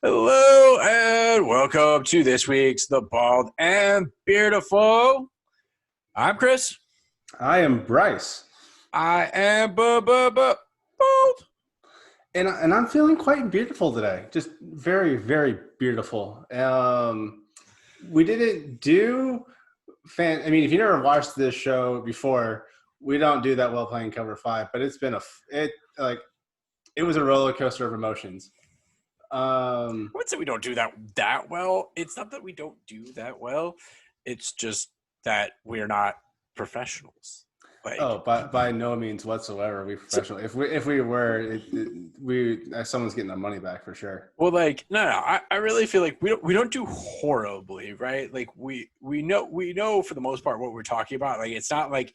Hello and welcome to this week's The Bald and Beardiful. I'm Chris. I am Bryce. I am bald. And I'm feeling quite beautiful today. Just very, very beautiful. We didn't do I mean, if you never watched this show before, we don't do that well playing Cover5, but it's been it was a roller coaster of emotions. I would say we don't do that well. It's not that we don't do that well. It's just that we're not professionals. By no means whatsoever are we professional. If we were, someone's getting their money back for sure. Well, no. I really feel like we don't do horribly, right? Like we know for the most part what we're talking about. Like it's not like,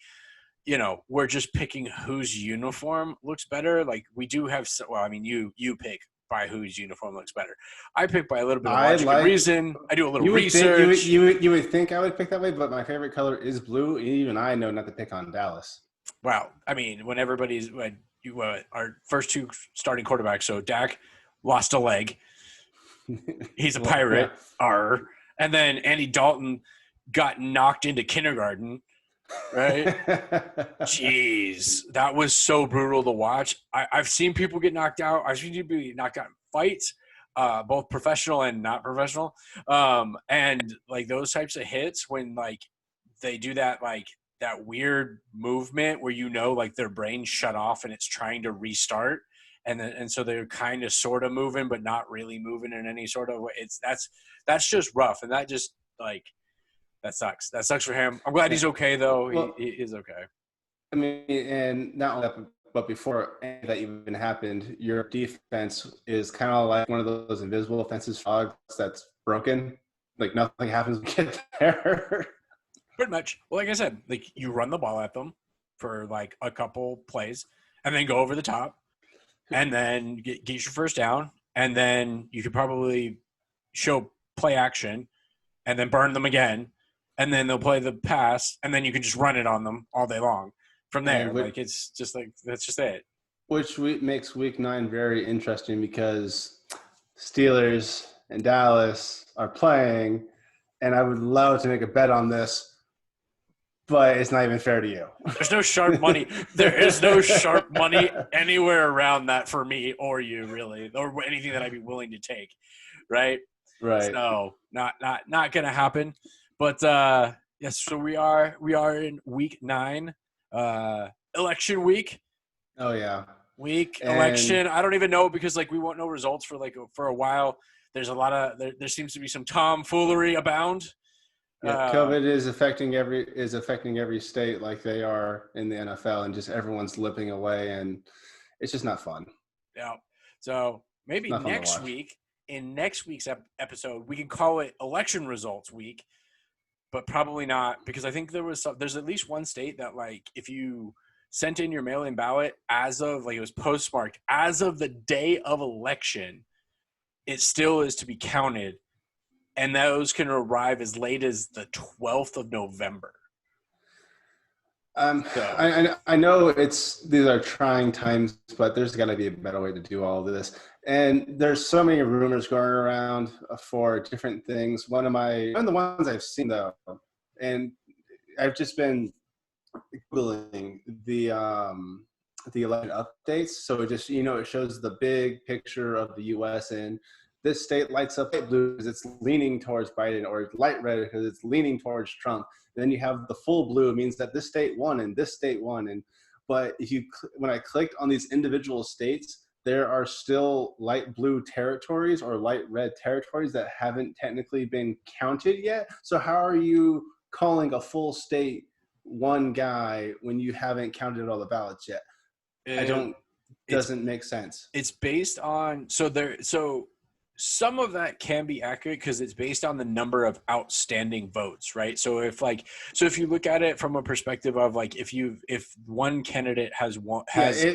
we're just picking whose uniform looks better. Like we do have. Well, I mean, you pick by whose uniform looks better. I pick by a little bit of logic and reason. I do a little research. You would think I would pick that way, but my favorite color is blue. Even I know not to pick on Dallas. Wow. I mean, when our first two starting quarterbacks, so Dak lost a leg. He's a pirate. Yeah. And then Andy Dalton got knocked into kindergarten. Right? Jeez, that was so brutal to watch. I've seen people get knocked out. I've seen people get knocked out in fights, both professional and not professional. And like those types of hits when like they do that like that weird movement where like their brain shut off and it's trying to restart, and so they're kind of sort of moving but not really moving in any sort of way. That's just rough, and that just like. That sucks. That sucks for him. I'm glad he's okay, though. Well, he is okay. I mean, and not only that, but before any of that even happened, your defense is kind of like one of those invisible fences frogs that's broken. Like nothing happens when you get there. Pretty much. Well, like I said, like you run the ball at them for like a couple plays and then go over the top and then get your first down. And then you could probably show play action and then burn them again. And then they'll play the pass, and then you can just run it on them all day long. From there, it's just like that's just it. Which makes Week 9 very interesting because Steelers and Dallas are playing, and I would love to make a bet on this, but it's not even fair to you. There's no sharp money. There is no sharp money anywhere around that for me or you, really, or anything that I'd be willing to take, right? Right. So not gonna happen. But yes, so we are in Week 9, election week. Oh yeah, election. I don't even know because like we won't know results for a while. There's a lot of there seems to be some tomfoolery abound. Yeah, COVID is affecting every state like they are in the NFL, and just everyone's slipping away, and it's just not fun. Yeah. So maybe next week, in next week's episode, we can call it election results week. But probably not, because I think there's at least one state that like if you sent in your mail-in ballot as of like it was postmarked as of the day of election, it still is to be counted, and those can arrive as late as the 12th of November. I know these are trying times, but there's got to be a better way to do all of this. And there's so many rumors going around for different things. One of the ones I've seen though, and I've just been Googling the election updates. So it just it shows the big picture of the U.S. and this state lights up light blue because it's leaning towards Biden, or light red because it's leaning towards Trump. And then you have the full blue, means that this state won and this state won. But when I clicked on these individual states, there are still light blue territories or light red territories that haven't technically been counted yet. So how are you calling a full state one guy when you haven't counted all the ballots yet? Doesn't make sense. It's based on some of that can be accurate because it's based on the number of outstanding votes, right? So if you look at it from a perspective of like if one candidate has a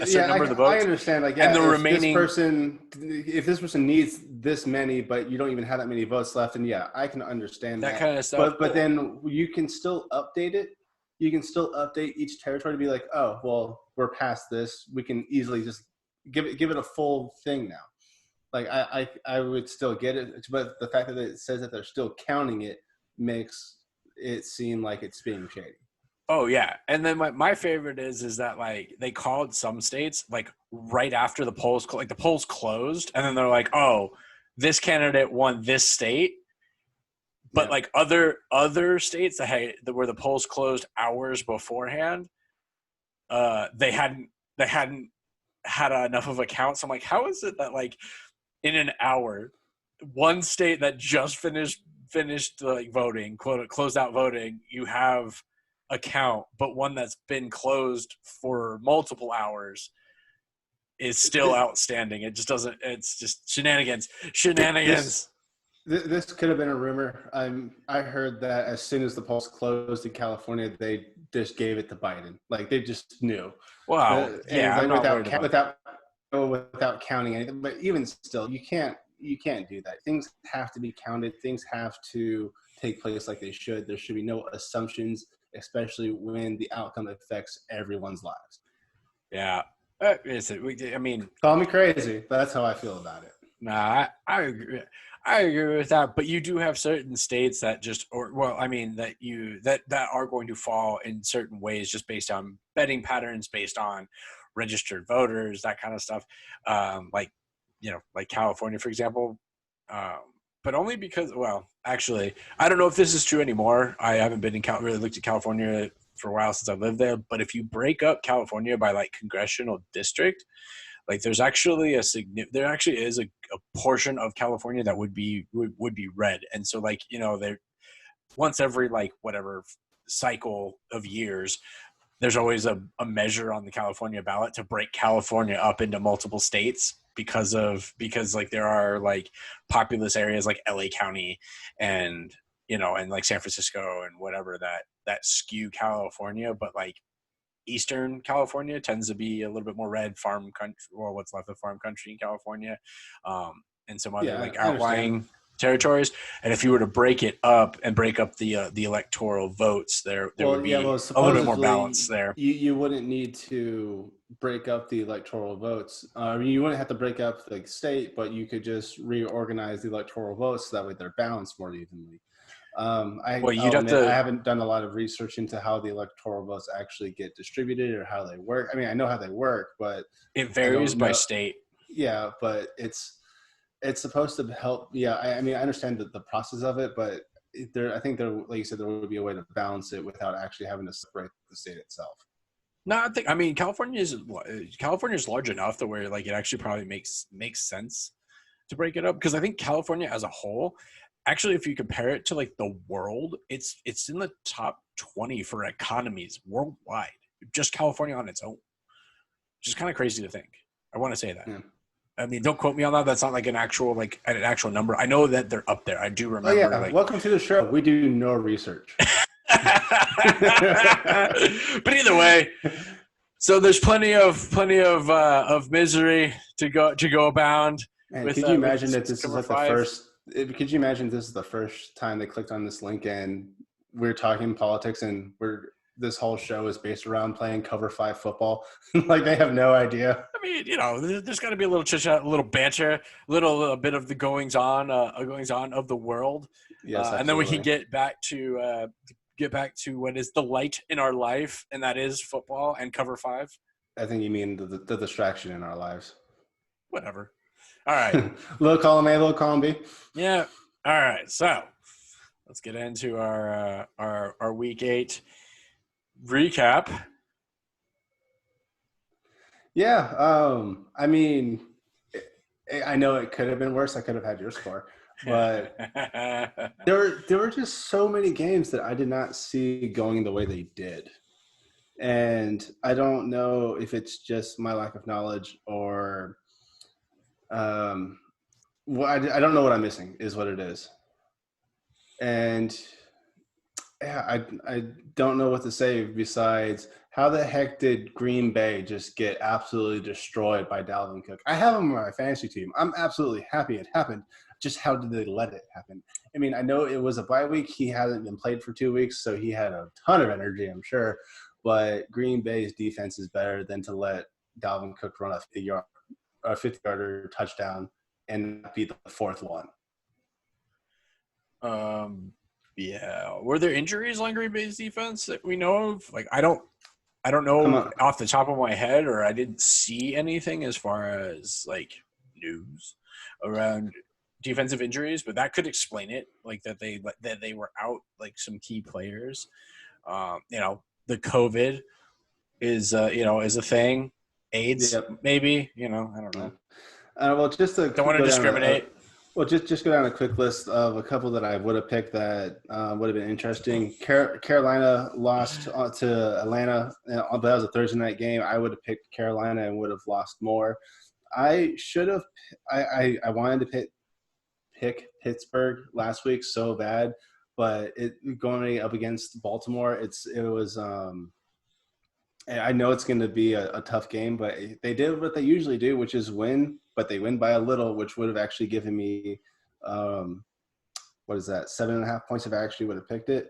certain number of the votes, I understand. Like, and the remaining if this person needs this many, but you don't even have that many votes left, and I can understand that kind of stuff. But then you can still update it. You can still update each territory to be like, oh, well, we're past this. We can easily just give it a full thing now. Like I would still get it, but the fact that it says that they're still counting it makes it seem like it's being shady. Oh yeah, and then my favorite is that like they called some states like right after the polls, like the polls closed, and then they're like, oh, this candidate won this state, but like other states that where the polls closed hours beforehand, they hadn't had enough of a count. So I'm like, how is it that like in an hour, one state that just finished like voting, closed out voting, you have a count, but one that's been closed for multiple hours is still outstanding. It just doesn't. It's just shenanigans. This could have been a rumor. I heard that as soon as the polls closed in California, they just gave it to Biden. Like they just knew. Wow. Yeah, I'm like, not without counting anything. But even still, you can't do that. Things have to be counted. Things have to take place like they should. There should be no assumptions, especially when the outcome affects everyone's lives. Yeah. I mean, call me crazy, but that's how I feel about it. Nah, I agree. I agree with that, but you do have certain states that that are going to fall in certain ways just based on betting patterns, based on registered voters, that kind of stuff. Like California, for example. But only because, well, actually, I don't know if this is true anymore. I haven't been really looked at California for a while since I've lived there. But if you break up California by like congressional district, like there actually is a portion of California that would be red. And so like, they're once every like whatever cycle of years, there's always a measure on the California ballot to break California up into multiple states because like there are like populous areas like LA County and and like San Francisco and whatever that skew California, but like Eastern California tends to be a little bit more red, farm country, or what's left of farm country in California, and some other like outlying territories. And if you were to break it up and break up the electoral votes, there would be a little bit more balance there. You wouldn't need to break up the electoral votes. You wouldn't have to break up the state, but you could just reorganize the electoral votes so that way they're balanced more evenly. I haven't done a lot of research into how the electoral votes actually get distributed or how they work. I mean, I know how they work, but it varies by state. Yeah, but it's supposed to help. Yeah, I mean, I understand the process of it, but I think like you said, there would be a way to balance it without actually having to separate the state itself. No, California is large enough to where like it actually probably makes sense to break it up, because I think California as a whole, actually, if you compare it to like the world, it's in the top 20 for economies worldwide. Just California on its own, which is kind of crazy to think. I want to say that. Yeah. I mean, don't quote me on that. That's not like an actual number. I know that they're up there. I do remember. Oh, yeah. Welcome to the show. We do no research. But either way, so there's plenty of misery to go abound. Man, could you imagine that this is like the first? Could you imagine this is the first time they clicked on this link and we're talking politics and this whole show is based around playing Cover5 football? Like they have no idea. I mean, there's got to be a little chit chat, a little banter, a little bit of the goings on of the world. Yes, and then we can get back to what is the light in our life, and that is football and Cover5. I think you mean the distraction in our lives. Whatever. All right. Little column A, little column B. Yeah. All right. So let's get into our week 8 recap. Yeah. I mean, I know it could have been worse. I could have had your score, but there were just so many games that I did not see going the way they did. And I don't know if it's just my lack of knowledge or I don't know what I'm missing is what it is. And yeah, I don't know what to say besides how the heck did Green Bay just get absolutely destroyed by Dalvin Cook? I have him on my fantasy team. I'm absolutely happy it happened. Just how did they let it happen? I mean, I know it was a bye week. He hasn't been played for 2 weeks, so he had a ton of energy, I'm sure. But Green Bay's defense is better than to let Dalvin Cook run a 50-yarder touchdown and not be the fourth one. Yeah. Were there injuries on Green Bay's defense that we know of? Like, I don't know off the top of my head, or I didn't see anything as far as like news around defensive injuries, but that could explain it. Like that they were out like some key players. The COVID is a thing. AIDS, maybe. I don't know. Well, just to don't want to discriminate. Just go down a quick list of a couple that I would have picked that would have been interesting. Carolina lost to Atlanta, but that was a Thursday night game. I would have picked Carolina and would have lost more. I should have. I wanted to pick Pittsburgh last week so bad, but going up against Baltimore, it was. I know it's going to be a tough game, but they did what they usually do, which is win. But they win by a little, which would have actually given me, 7.5 points if I actually would have picked it.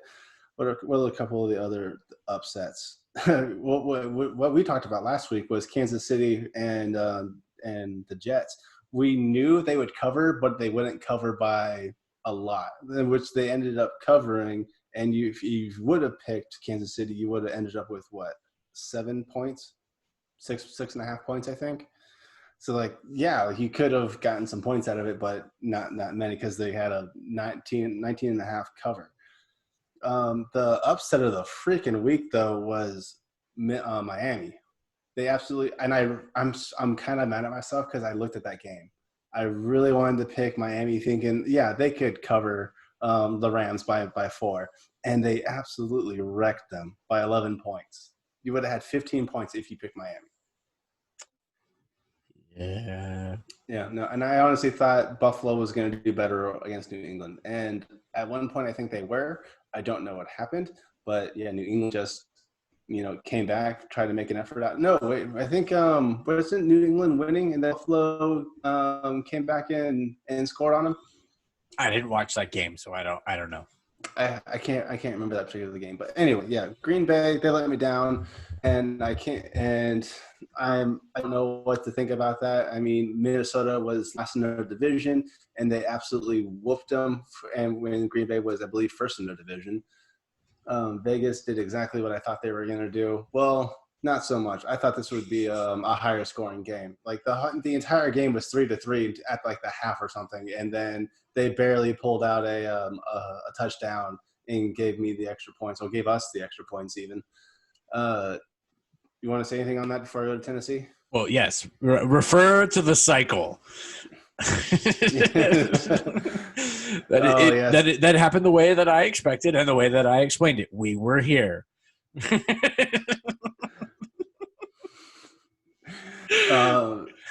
What are a couple of the other upsets? what we talked about last week was Kansas City and the Jets. We knew they would cover, but they wouldn't cover by a lot, which they ended up covering. And if you would have picked Kansas City, you would have ended up with 7 points, 6.5 points, I think. So you could have gotten some points out of it, but not many because they had a 19.5 cover. The upset of the freaking week though was Miami. They absolutely, and I'm kind of mad at myself because I looked at that game. I really wanted to pick Miami, thinking they could cover the Rams by 4, and they absolutely wrecked them by 11 points. You would have had 15 points if you picked Miami. Yeah. Yeah, no, and I honestly thought Buffalo was going to do better against New England. And at one point, I think they were. I don't know what happened. But, New England just, came back, tried to make an effort out. No, wait, I think wasn't New England winning and Buffalo came back in and scored on them? I didn't watch that game, so I don't know. I can't remember that particular game, but anyway, Green Bay, they let me down, and I don't know what to think about that. I mean, Minnesota was last in their division, and they absolutely whooped them. And when Green Bay was, I believe, first in their division, Vegas did exactly what I thought they were going to do. Well, not so much. I thought this would be a higher scoring game. Like the entire game was 3-3 at the half or something, and then they barely pulled out a touchdown and gave me the extra points, or gave us the extra points even. You want to say anything on that before I go to Tennessee? Well, yes. Refer to the cycle. That happened the way that I expected and the way that I explained it. We were here.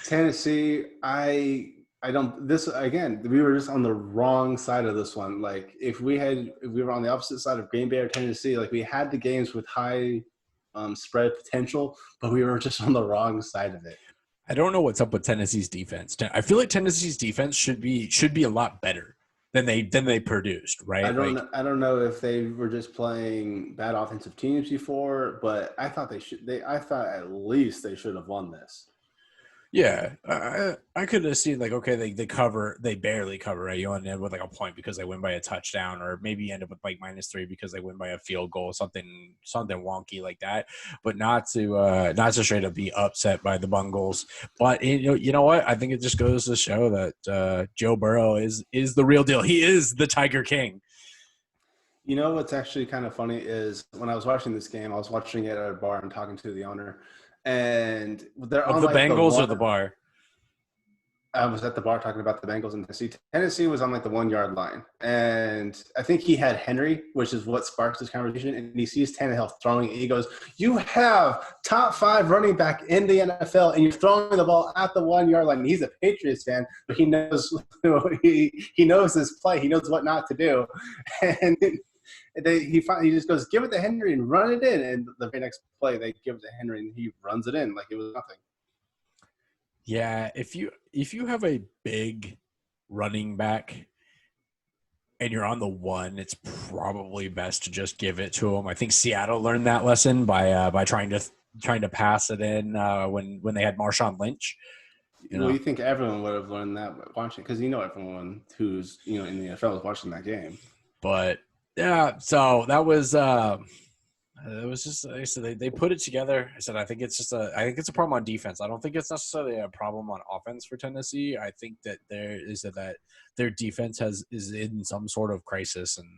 Tennessee, I don't. This again, we were just on the wrong side of this one. Like if we were on the opposite side of Green Bay or Tennessee, like we had the games with high spread potential, but we were just on the wrong side of it. I don't know what's up with Tennessee's defense. I feel like Tennessee's defense should be a lot better than they produced, right? I don't know if they were just playing bad offensive teams before, but I thought I thought at least they should have won this. Yeah, I could have seen they barely cover, right? You end up with a point because they win by a touchdown, or maybe end up with -3 because they win by a field goal, something wonky like that. But not to straight up be upset by the Bungles. But you know what? I think it just goes to show that Joe Burrow is the real deal. He is the Tiger King. You know what's actually kind of funny is when I was watching this game, I was watching it at a bar and talking to the owner. And they're on the Bengals or the bar? I was at the bar talking about the Bengals and Tennessee. Tennessee was on the 1 yard line. And I think he had Henry, which is what sparks this conversation. And he sees Tannehill throwing. And he goes, "You have top 5 running back in the NFL, and you're throwing the ball at the 1 yard line." And he's a Patriots fan, but he knows he knows his play. He knows what not to do. And he just goes, "Give it to Henry and run it in." And the very next play, they give it to Henry and he runs it in like it was nothing. Yeah, if you have a big running back and you're on the 1, it's probably best to just give it to him. I think Seattle learned that lesson by trying to pass it in when they had Marshawn Lynch. Well, you think everyone would have learned that watching, because everyone who's in the NFL is watching that game. But yeah, so that was it was just like I said, they put it together. I said I think it's a problem on defense. I don't think it's necessarily a problem on offense for Tennessee. I think that that their defense is in some sort of crisis, and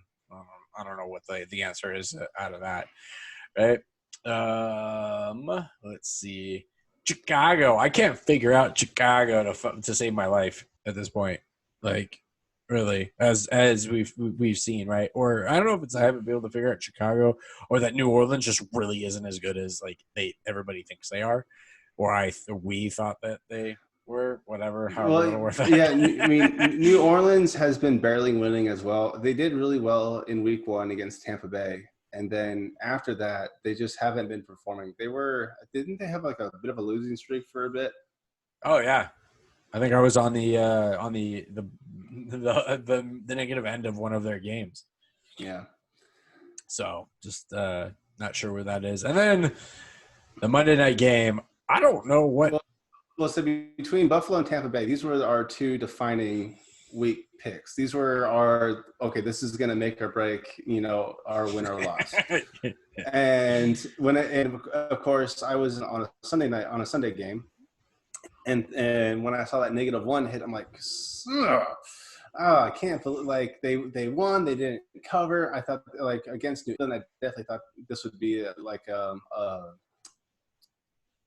I don't know what the answer is out of that. Right? Let's see. Chicago. I can't figure out Chicago to save my life at this point. Like, really, as we've seen, right? Or I don't know if I haven't been able to figure out Chicago, or that New Orleans just really isn't as good as like everybody thinks they are, or we thought that they were. Whatever. Yeah. I mean, New Orleans has been barely winning as well. They did really well in Week 1 against Tampa Bay. And then after that, they just haven't been performing. Didn't they have like a bit of a losing streak for a bit? Oh yeah, I think I was on the negative end of one of their games. Yeah. So just not sure where that is. And then the Monday night game, I don't know what. Well, so between Buffalo and Tampa Bay, these were our two defining week picks. These were this is going to make or break, our win or loss. And of course I was on a Sunday game. And when I saw that -1 hit, I'm like, I can't believe, like, they won, they didn't cover. I thought, like, against New England, I definitely thought this would be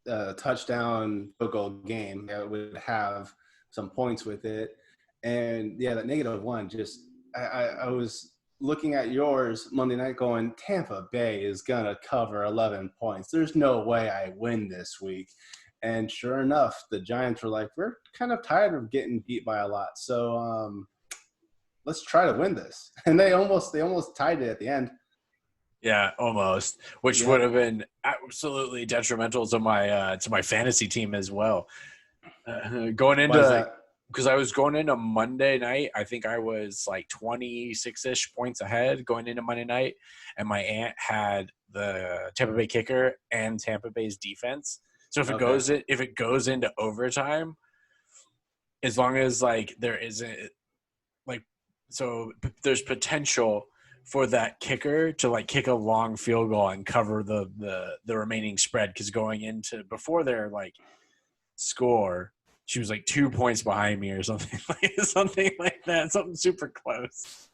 a touchdown field goal game that would have some points with it. And yeah, that -1 just I was looking at yours Monday night going, Tampa Bay is gonna cover 11 points. There's no way I win this week. And sure enough, the Giants were like, we're kind of tired of getting beat by a lot, so let's try to win this. And they almost tied it at the end. Yeah, almost, which would have been absolutely detrimental to my fantasy team as well. Going into, because I was going into Monday night, I think I was like 26-ish points ahead going into Monday night, and my aunt had the Tampa Bay kicker and Tampa Bay's defense. So if it goes into overtime, as long as like there isn't like, so there's potential for that kicker to like kick a long field goal and cover the remaining spread, because going into before their like score, she was like 2 points behind me or something like that, something super close.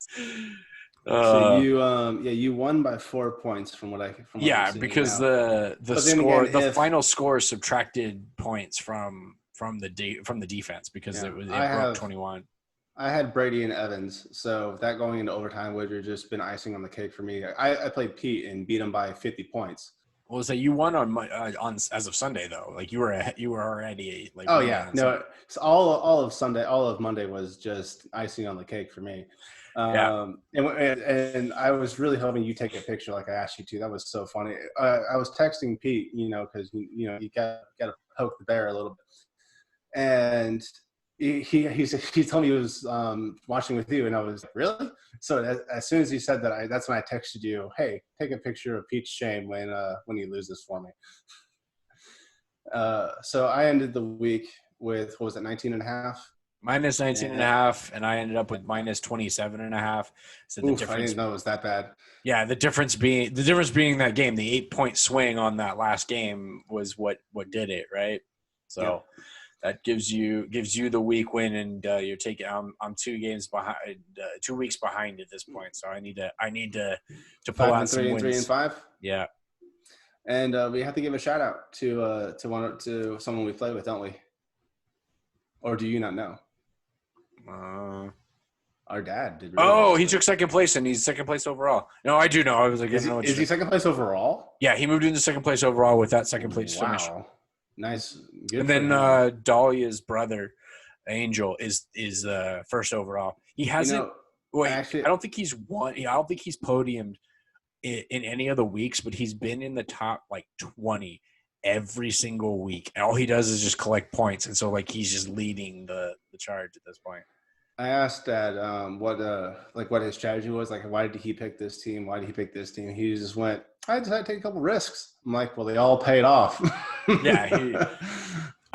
So you won by 4 points from what because the final score subtracted points from the defense, because it broke 21. I had Brady and Evans, so that going into overtime would have just been icing on the cake for me. I played Pete and beat him by 50 points. Well, so you won on as of Sunday though. Like you were already like. Oh yeah, no. So all of Monday was just icing on the cake for me. And I was really hoping you take a picture like I asked you to. That was so funny. I was texting Pete, because you got to poke the bear a little bit, and he told me he was watching with you, and I was like, really? So as soon as he said that, that's when I texted you, hey, take a picture of Pete's shame when he loses for me. So I ended the week with, what was it, 19.5? Minus 19.5, and I ended up with minus 27.5. So the difference, I didn't know it was that bad. Yeah, the difference being that game, the 8-point swing on that last game was what did it, right? So that gives you the week win, and you're taking. I'm 2 games behind, 2 weeks behind at this point. So I need to pull out some wins. 3 and 5. Yeah, and we have to give a shout out to someone we play with, don't we? Or do you not know? Our dad did. Really he took second place, and he's second place overall. No, I do know. I was like, is he second place overall? Yeah, he moved into second place overall with that second place finish. Nice. Good. And then Dahlia's brother, Angel, is first overall. He hasn't. Actually, I don't think he's won. I don't think he's podiumed in any of the weeks, but he's been in the top like 20 every single week. And all he does is just collect points, and so like he's just leading the charge at this point. I asked Dad what his strategy was. Like, why did he pick this team? Why did he pick this team? He just went, I decided to take a couple risks. I'm like, well, they all paid off. Yeah.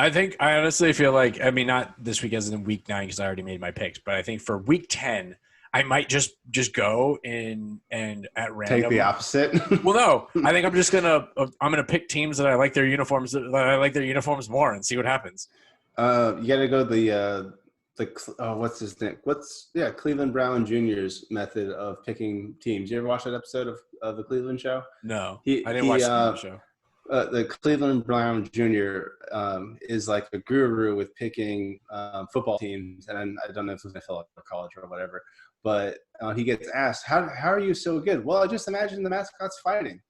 I honestly feel like, I mean, not this week as in week 9 because I already made my picks, but I think for week 10, I might just go in and at random Take the opposite. Well, no, I think I'm gonna pick teams that I like their uniforms more and see what happens. You got to go what's his name? Cleveland Brown Jr.'s method of picking teams. You ever watch that episode of the Cleveland Show? No, I didn't watch the show. The Cleveland Brown Jr. Is like a guru with picking football teams, and I don't know if it's NFL or college or whatever. But he gets asked, "How are you so good?" Well, I just imagine the mascots fighting,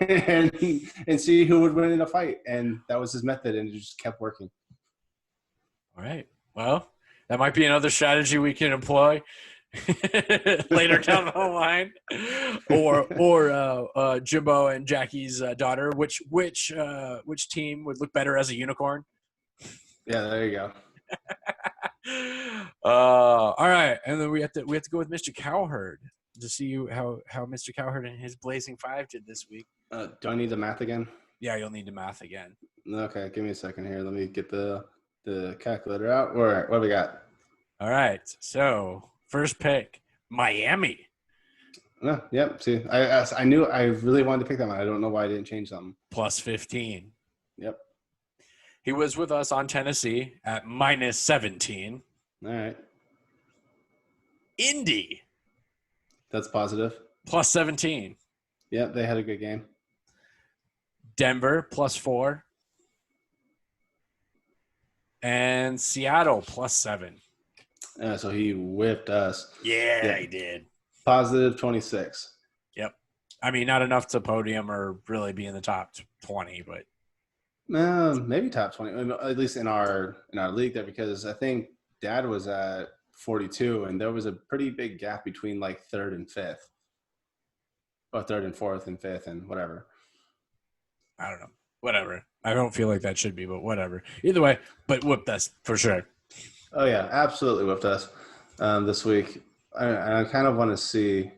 and see who would win in a fight, and that was his method, and it just kept working. All right. Well, that might be another strategy we can employ later down the line, or Jimbo and Jackie's daughter. Which team would look better as a unicorn? Yeah, there you go. All right, and then we have to go with Mr. Cowherd to see how Mr. Cowherd and his Blazing 5 did this week. Do I need the math again? Yeah, you'll need the math again. Okay, give me a second here. Let me get the calculator out. All right, what do we got? All right, so first pick, Miami. Yep. See, I knew I really wanted to pick that one. I don't know why I didn't change something. Plus 15. Yep. He was with us on Tennessee at minus 17. All right. Indy. That's positive. Plus 17. Yep, they had a good game. Denver plus 4. And Seattle plus 7. So he whipped us. Yeah, he did. Positive 26. Yep. I mean, not enough to podium or really be in the top 20, but maybe top 20, at least in our league there, because I think Dad was at 42, and there was a pretty big gap between like third and fifth, or third and fourth and fifth and whatever. I don't know. Whatever. I don't feel like that should be, but whatever. Either way, but whooped us for sure. Oh yeah, absolutely whipped us this week. I kind of want to see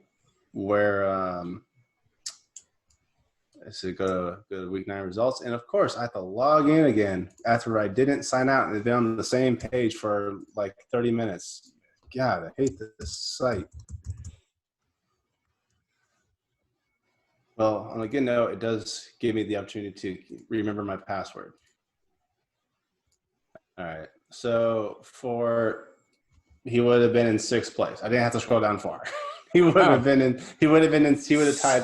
where. So go to week 9 results, and of course I have to log in again after I didn't sign out and been on the same page for like 30 minutes. God, I hate this site. Well, on a good note, it does give me the opportunity to remember my password. All right, so he would have been in 6th place. I didn't have to scroll down far. He would have tied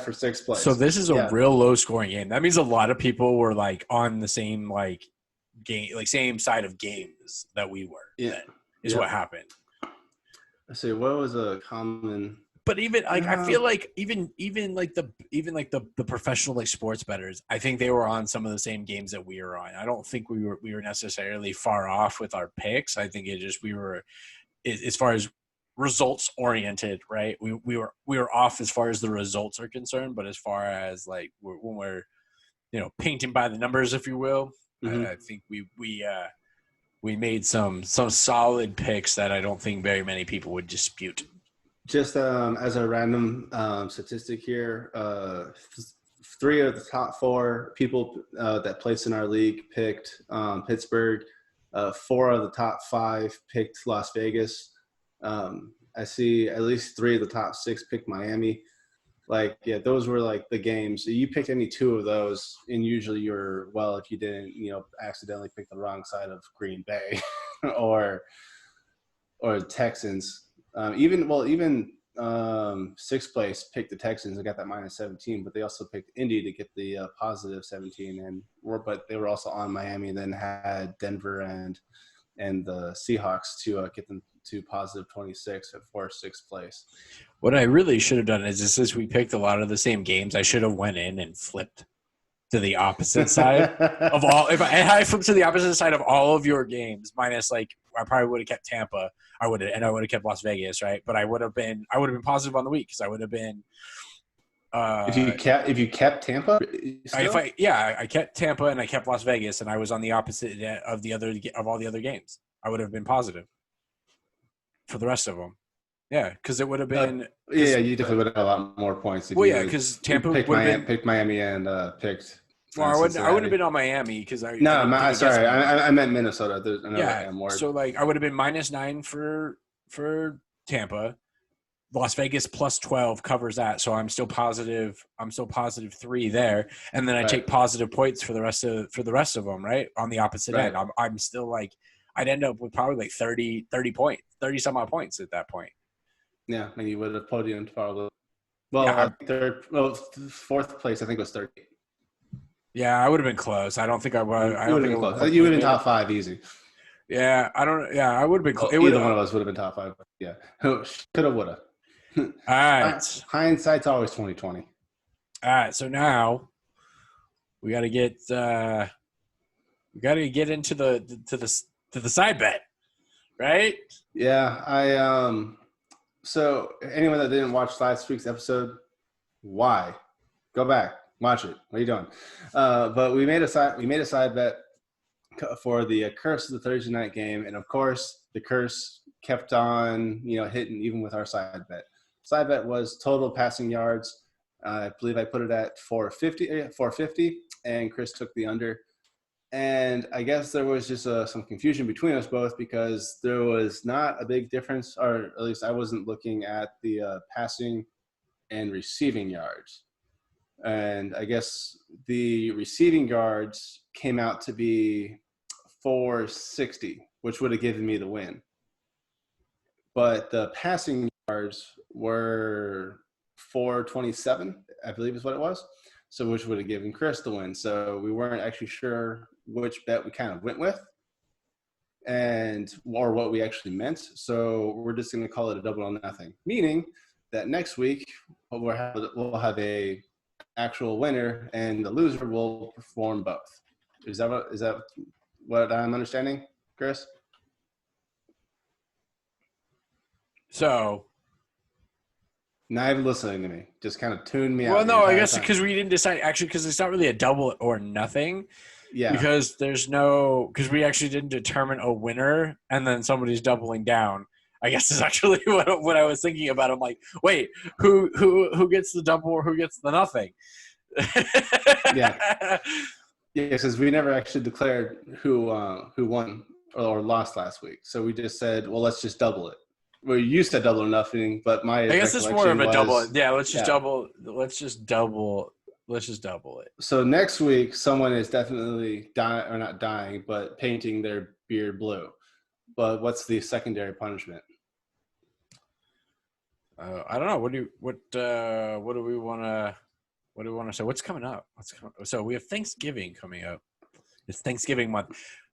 for 6th place. So this is a real low scoring game. That means a lot of people were like on the same like game, like same side of games that we were. Yeah, is what happened. Let's see, what was a common? But even like I feel like even like the professional like sports bettors, I think they were on some of the same games that we were on. I don't think we were necessarily far off with our picks. I think we were as far as results oriented, right? We were off as far as the results are concerned, but as far as like when we're painting by the numbers, if you will, I think we made some solid picks that I don't think very many people would dispute. Just as a random statistic here, 3 of the top 4 people that placed in our league picked Pittsburgh. 4 of the top 5 picked Las Vegas. I see at least 3 of the top 6 picked Miami. Like, yeah, those were like the games. So you picked any 2 of those, and usually if you didn't, accidentally pick the wrong side of Green Bay or Texans. Even 6th place picked the Texans and got that minus 17, but they also picked Indy to get the positive 17, but they were also on Miami, and then had Denver and the Seahawks to get them to positive 26 for 6th place. What I really should have done is since we picked a lot of the same games, I should have went in and flipped to the opposite side of all. If I flipped to the opposite side of all of your games, minus like I probably would have kept Tampa. I would have kept Las Vegas, right? But I would have been positive on the week because I would have been. If you kept Tampa, I kept Tampa and I kept Las Vegas, and I was on the opposite of all the other games. I would have been positive for the rest of them. Yeah, because it would have been. You definitely would have a lot more points. Because Tampa picked Miami and picked Well, I would have been on Miami because I sorry, I meant Minnesota. There's another M word. So like I would have been -9 for Tampa. Las Vegas +12 covers that, so I'm still positive 3 there, and then I take positive points for the rest of them, right? On the opposite end, I'm still like I'd end up with probably like 30 points, 30 some odd points at that point. Yeah, and you would have podiumed probably. Well, fourth place I think was 30. Yeah, I would have been close. I don't think I would. You would have been close. You would have been top 5 easy. Yeah, I don't. Yeah, I would have been close. Either one of us would have been top 5. Yeah, coulda, woulda. All right. Hindsight's always 20/20. All right, so now we got to get into the side bet, right? Yeah, so anyone that didn't watch last week's episode, why? Go back, watch it. What are you doing? But we made a side bet for the curse of the Thursday night game, and of course the curse kept on hitting even with our side bet. Side bet was total passing yards. I believe I put it at 450, and Chris took the under. And I guess there was just some confusion between us both because there was not a big difference, or at least I wasn't looking at the passing and receiving yards. And I guess the receiving yards came out to be 460, which would have given me the win. But the passing yards were 427, I believe is what it was. So which would have given Chris the win. So we weren't actually sure which bet we kind of went with or what we actually meant. So we're just going to call it a double or nothing, meaning that next week we'll have a actual winner and the loser will perform both. Is that what I'm understanding, Chris? So not even listening to me. Just kind of tune me out. Well, no, I guess because we didn't decide, actually, because it's not really a double or nothing. Yeah. Because because we actually didn't determine a winner and then somebody's doubling down. I guess is actually what I was thinking about. I'm like, wait, who gets the double or who gets the nothing? Yeah. Yeah, because we never actually declared who won or lost last week. So we just said, well, let's just double it. Well, you said double or nothing, but I guess it's more of a double. Yeah, let's just double it. So next week, someone is definitely not dying, but painting their beard blue. But what's the secondary punishment? I don't know. What do we want to say? What's coming up? So we have Thanksgiving coming up. It's Thanksgiving month.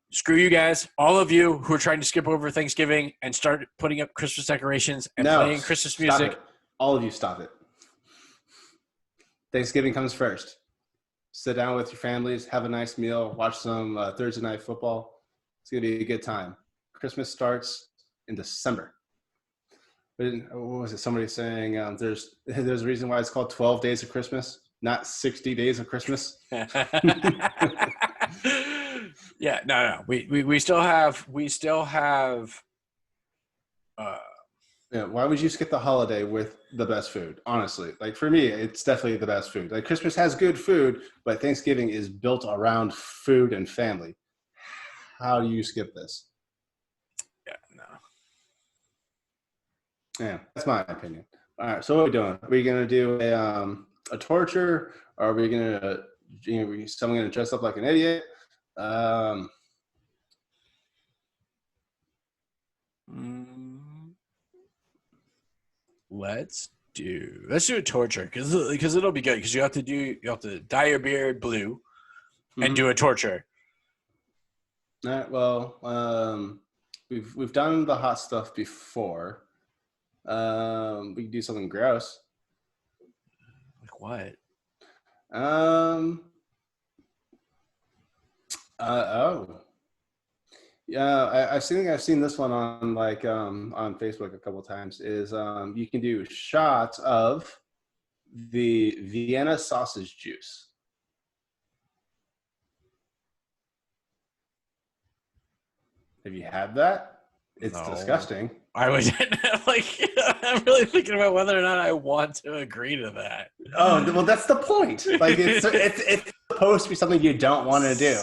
Screw you guys, all of you who are trying to skip over Thanksgiving and start putting up Christmas decorations and playing Christmas music. All of you, stop it. Thanksgiving comes first. Sit down with your families, have a nice meal, watch some Thursday night football. It's going to be a good time. Christmas starts in December. What was it? Somebody saying there's a reason why it's called 12 days of Christmas, not 60 days of Christmas. Yeah, no. We still have. Yeah, why would you skip the holiday with the best food? Honestly, like for me, it's definitely the best food. Like Christmas has good food, but Thanksgiving is built around food and family. How do you skip this? Yeah, no. Yeah, that's my opinion. All right, so what are we doing? Are we gonna do a torture? Or are we gonna someone gonna dress up like an idiot? Let's do a torture because it'll be good because you have to dye your beard blue and do a torture. All right. Well, we've done the hot stuff before. We can do something gross. Like what? Yeah, I've seen this one on on Facebook a couple of times. Is you can do shots of the Vienna sausage juice. Have you had that? It's disgusting. I was I'm really thinking about whether or not I want to agree to that. Oh well, that's the point. Like it's the supposed to be something you don't want to do.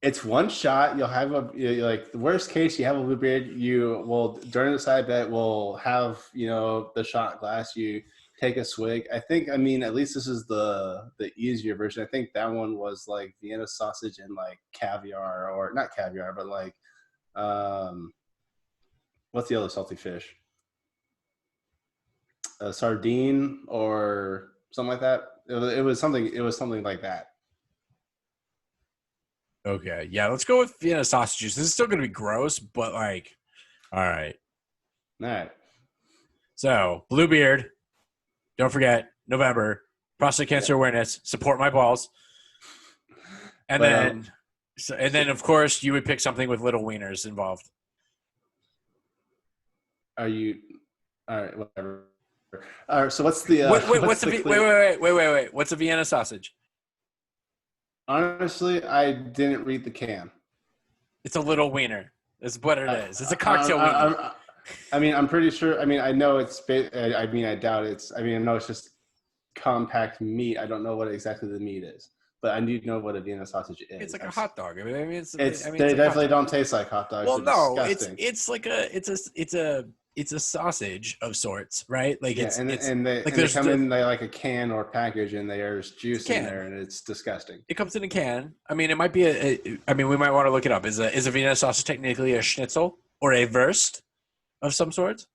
It's one shot. You'll have the worst case, you have a Bluebeard. You will, during the side bet, will have, the shot glass. You take a swig. I mean, at least this is the easier version. I think that one was like Vienna sausage and like caviar, or not caviar, but like, what's the other salty fish? A sardine or something like that. It was something like that. Okay, yeah, let's go with Vienna sausages. This is still going to be gross, but like, all right. So, Bluebeard, don't forget, November, prostate cancer awareness, support my balls. And then, of course, you would pick something with little wieners involved. Are you – all right, whatever. All right, so what's the wait. What's a Vienna sausage? Honestly, I didn't read the can. It's a little wiener. It's what it is. It's a cocktail wiener. I mean, I'm pretty sure. I mean, I know it's. I mean, I doubt it's. I mean, I know it's just compact meat. I don't know what exactly the meat is, but I need to know what a Vienna sausage is. It's like a hot dog. I mean, they definitely don't taste like hot dogs. Well, no, disgusting. it's a sausage of sorts, right? Like they come in like a can or package, and there's juice in there, and it's disgusting. It comes in a can. I mean, it might be we might want to look it up. Is a Vienna sausage technically a schnitzel or a wurst of some sort?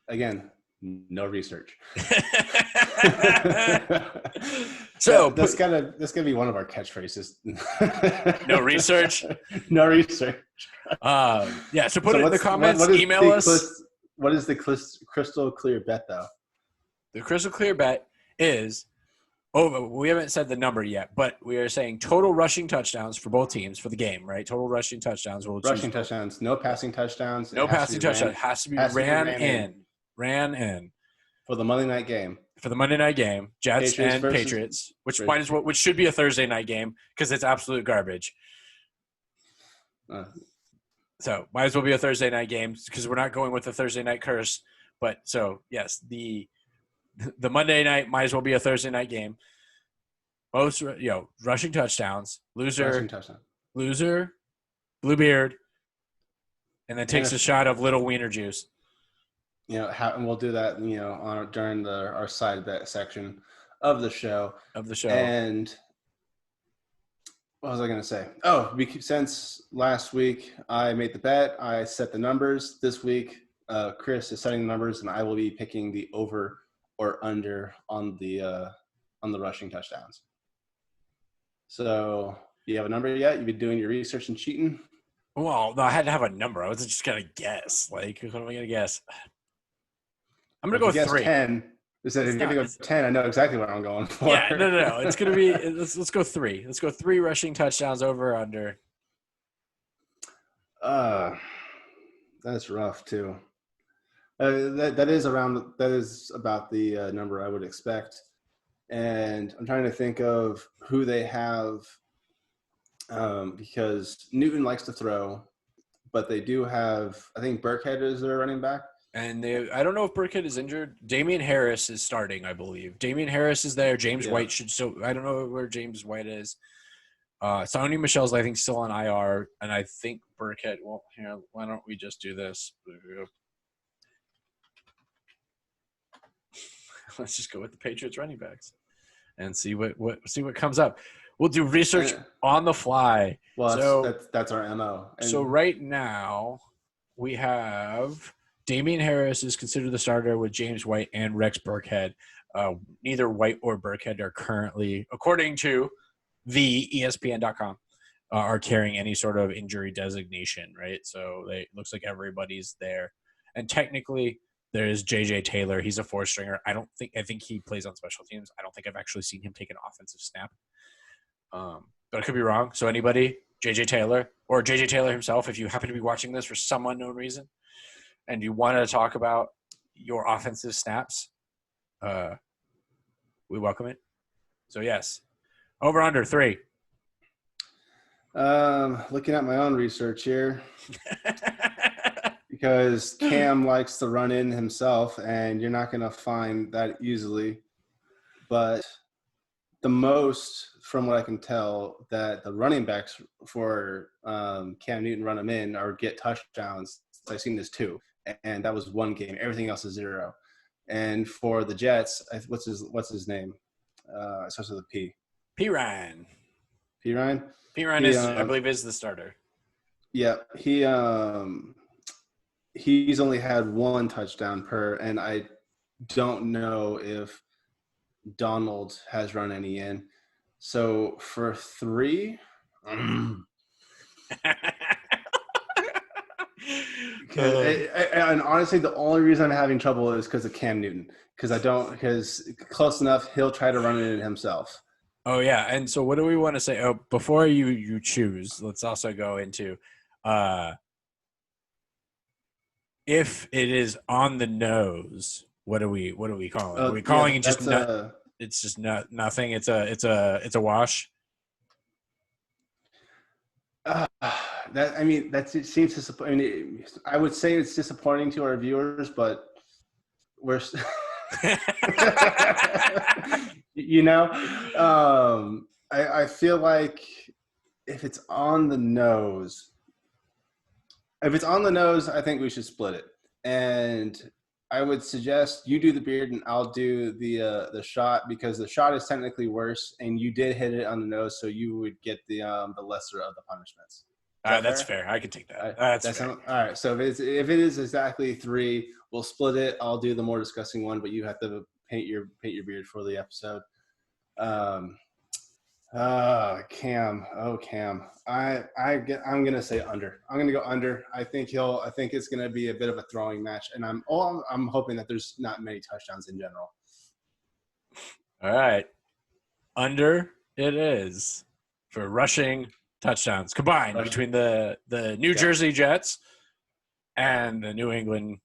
Again, no research. So that's gotta be one of our catchphrases. No research. No research. Yeah. So put it in the comments. Email us. What is the crystal clear bet, though? The crystal clear bet is we haven't said the number yet, but we are saying total rushing touchdowns for both teams for the game, right? Total rushing touchdowns. Rushing touchdowns, no passing touchdowns. No passing touchdowns. Has to be ran in. For the Monday night game. Jets and Patriots, which should be a Thursday night game because it's absolute garbage. So might as well be a Thursday night game because we're not going with the Thursday night curse. But so yes, the Monday night might as well be a Thursday night game. Most rushing touchdowns, loser, Bluebeard, and then takes a shot of little wiener juice. And we'll do that during our side bet section of the show. And what was I going to say? Oh, since last week I made the bet, I set the numbers. This week, Chris is setting the numbers, and I will be picking the over or under on the rushing touchdowns. So, do you have a number yet? You've been doing your research and cheating? Well, no, I had to have a number. I was just going to guess. Like, what am I going to guess? I'm going to go with 3. 10. If you're going to go 10, I know exactly what I'm going for. Yeah, no. It's going to be – let's go 3. Let's go 3 rushing touchdowns over or under. That's rough, too. That is about the number I would expect. And I'm trying to think of who they have because Newton likes to throw, but they do have – I think Burkhead is their running back. And I don't know if Burkhead is injured. Damian Harris is starting, I believe. Damian Harris is there. James White should still – I don't know where James White is. Sonny Michel's, I think, still on IR. And I think Burkhead – well, here, why don't we just do this? Let's just go with the Patriots running backs and see what comes up. We'll do research on the fly. Well, that's our MO. So right now we have – Damian Harris is considered the starter with James White and Rex Burkhead. Neither White or Burkhead are currently, according to the ESPN.com, are carrying any sort of injury designation, right? So it looks like everybody's there. And technically, there is J.J. Taylor. He's a 4-stringer. I think he plays on special teams. I don't think I've actually seen him take an offensive snap. But I could be wrong. So anybody, J.J. Taylor or J.J. Taylor himself, if you happen to be watching this for some unknown reason, and you want to talk about your offensive snaps, we welcome it. So, yes. Over under 3. Looking at my own research here. Because Cam likes to run in himself, and you're not going to find that easily. But the most, from what I can tell, that the running backs for Cam Newton run them in or get touchdowns. I've seen this 2, and that was 1 game. Everything else is 0. And for the Jets, what's his name? It starts with a P. P. Ryan. P. Ryan. P. Ryan is, I believe, is the starter. Yeah, he's only had 1 touchdown per, and I don't know if Donald has run any in. So for 3, and honestly, the only reason I'm having trouble is because of Cam Newton. Because close enough, he'll try to run it in himself. Oh yeah, and so what do we want to say? Oh, before you choose, let's also go into if it is on the nose. What are we calling? Are we calling it just it's just nothing? It's a wash. It seems disappointing. I would say it's disappointing to our viewers, but we're I feel like if it's on the nose, I think we should split it. And I would suggest you do the beard and I'll do the shot, because the shot is technically worse, and you did hit it on the nose, so you would get the lesser of the punishments. That's fair. I can take that. That's fair. All right. So if it is exactly 3, we'll split it. I'll do the more disgusting one, but you have to paint your beard for the episode. Cam. Oh, Cam. I'm gonna say under. I'm gonna go under. I think it's gonna be a bit of a throwing match, and I'm hoping that there's not many touchdowns in general. All right, under it is for rushing touchdowns combined between the New Jersey Jets and the New England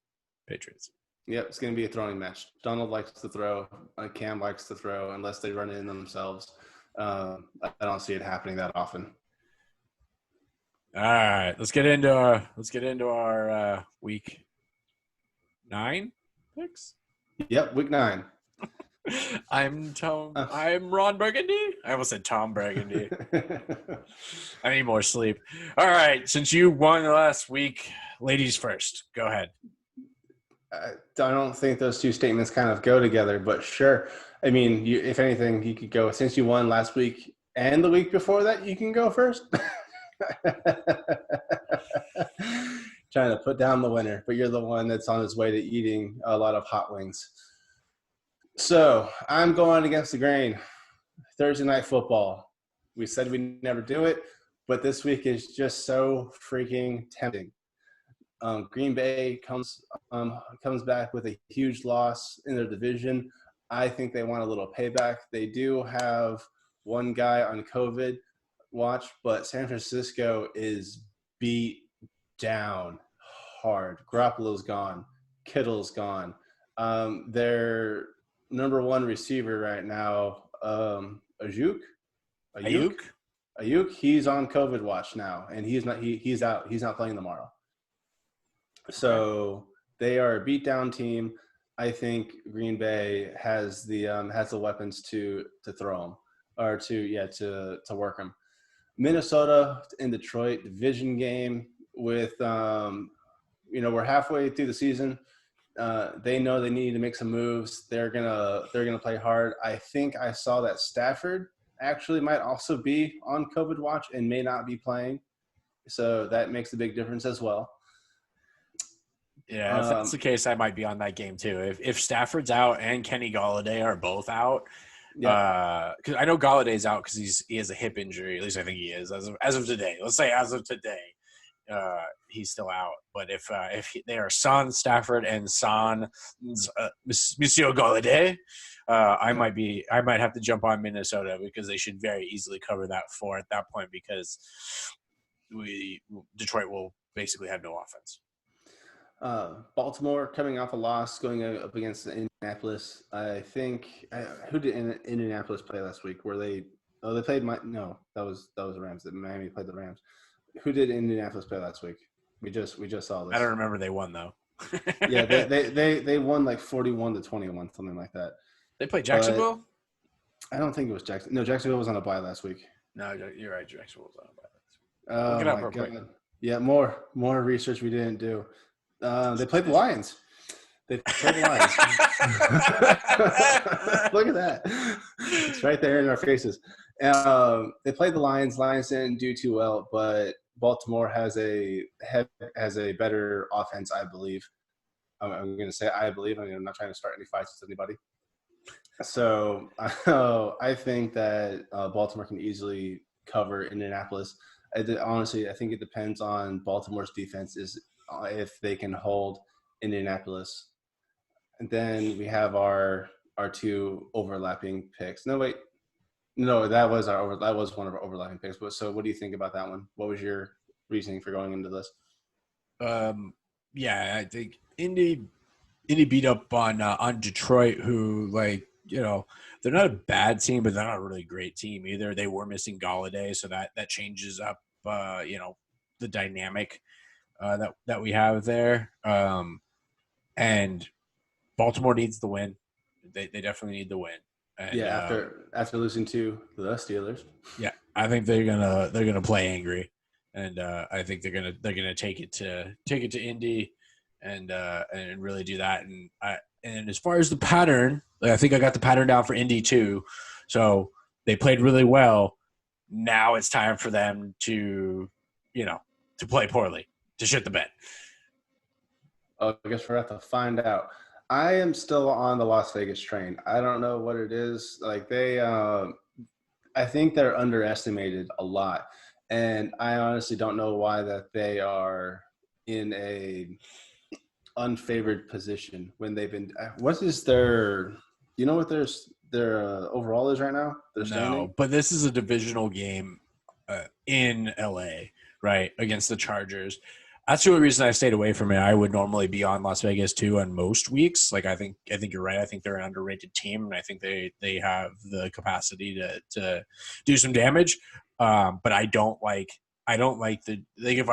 Patriots. Yep, it's gonna be a throwing match. Donald likes to throw. Cam likes to throw, unless they run it in themselves. I don't see it happening that often. All right, let's get into our week 9 picks. Yep, week 9. I'm Ron Burgundy. I almost said Tom Burgundy. I need more sleep. All right, since you won last week, ladies first. Go ahead. I don't think those two statements kind of go together, but sure. I mean, if anything, you could go, since you won last week and the week before that, you can go first. Trying to put down the winner, but you're the one that's on his way to eating a lot of hot wings. So I'm going against the grain. Thursday Night Football. We said we'd never do it, but this week is just so freaking tempting. Green Bay comes back with a huge loss in their division. I think they want a little payback. They do have one guy on COVID watch, but San Francisco is beat down hard. Garoppolo's gone. Kittle's gone. Their number 1 receiver right now, Ayuk, he's on COVID watch now, and he's out. He's not playing tomorrow. So they are a beat down team. I think Green Bay has the weapons to throw them, or to work them. Minnesota and Detroit, division game with we're halfway through the season. They know they need to make some moves. They're gonna play hard. I think I saw that Stafford actually might also be on COVID watch and may not be playing, so that makes a big difference as well. Yeah, if that's the case, I might be on that game too. If Stafford's out and Kenny Golladay are both out, because I know Galladay's out because he has a hip injury. At least I think he is as of today. Let's say as of today, he's still out. But if they are Son, Stafford, and Son, Monsieur Golladay, I might have to jump on Minnesota, because they should very easily cover that 4 at that point, because Detroit will basically have no offense. Baltimore coming off a loss, going up against Indianapolis. I think who did Indianapolis play last week? Were they? Oh, they played. No, that was the Rams. Miami played the Rams. Who did Indianapolis play last week? We just saw this. I don't remember. They won though. Yeah, they won like 41-21, something like that. They played Jacksonville. I don't think it was Jackson. No, Jacksonville was on a bye last week. No, you're right. Jacksonville was on a bye. Look Oh it up my real quick. God. Yeah, more research we didn't do. They played the Lions. They played the Lions. Look at that. It's right there in our faces. They played the Lions. Lions didn't do too well, but Baltimore has a better offense, I believe. I'm going to say I believe. I mean, I'm not trying to start any fights with anybody. So I think that Baltimore can easily cover Indianapolis. Honestly, I think it depends on Baltimore's defense is if they can hold Indianapolis. And then we have our two overlapping picks. No, wait. No, that was one of our overlapping picks. But so what do you think about that one? What was your reasoning for going into this? Yeah, I think Indy beat up on Detroit, who they're not a bad team, but they're not a really great team either. They were missing Galladay, so that changes up the dynamic that we have there. And Baltimore needs the win. They definitely need the win. And, yeah, after losing to the Steelers. Yeah, I think they're gonna play angry, and I think they're gonna take it to Indy, and really do that. And as far as the pattern, I think I got the pattern down for Indy too. So they played really well. Now it's time for them to play poorly, to shit the bed. I guess we're going to have to find out. I am still on the Las Vegas train. I don't know what it is. Like I think they're underestimated a lot. And I honestly don't know why that they are in a unfavored position when they've been. What is their? You know what their overall is right now? Their standing. No, but this is a divisional game in LA, right, against the Chargers. That's the only reason I stayed away from it. I would normally be on Las Vegas too on most weeks. Like I think you're right. I think they're an underrated team, and I think they have the capacity to do some damage. But I don't like if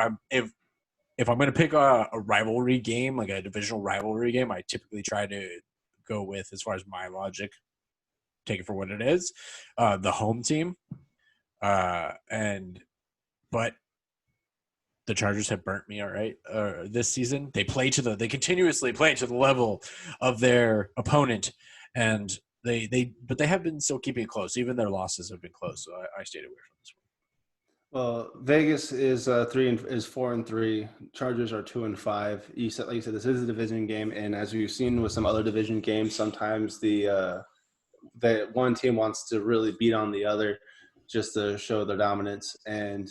I'm going to pick a rivalry game, like a divisional rivalry game, I typically try to go with, as far as my logic, take it for what it is, the home team. But the Chargers have burnt me, all right, this season. They continuously play to the level of their opponent, and but they have been still keeping it close. Even their losses have been close, so I stayed away from this one. Well, Vegas is 4-3. Chargers are 2-5. Like you said, this is a division game, and as we've seen with some other division games, sometimes the one team wants to really beat on the other just to show their dominance. And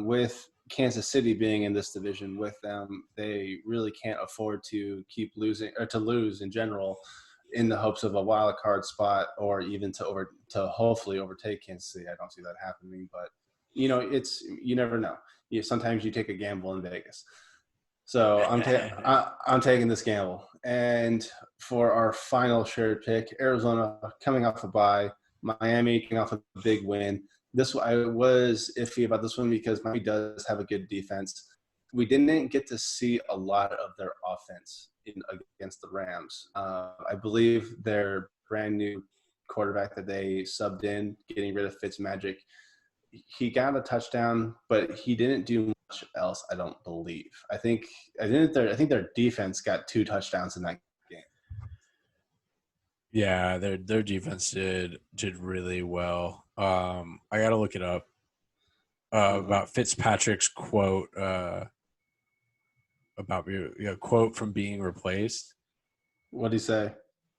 with Kansas City being in this division with them, they really can't afford to keep losing or to lose in general in the hopes of a wild card spot or even to hopefully overtake Kansas City. I don't see that happening, but you never know. Sometimes you take a gamble in Vegas. So I'm taking this gamble. And for our final shared pick, Arizona coming off a bye, Miami coming off a big win. I was iffy about this one because Miami does have a good defense. We didn't get to see a lot of their offense against the Rams. I believe their brand new quarterback that they subbed in, getting rid of Fitzmagic, he got a touchdown, but he didn't do much else. I don't believe. I think their defense got 2 touchdowns in that game. Yeah, their defense did really well. I got to look it up about Fitzpatrick's quote about quote from being replaced. What did he say?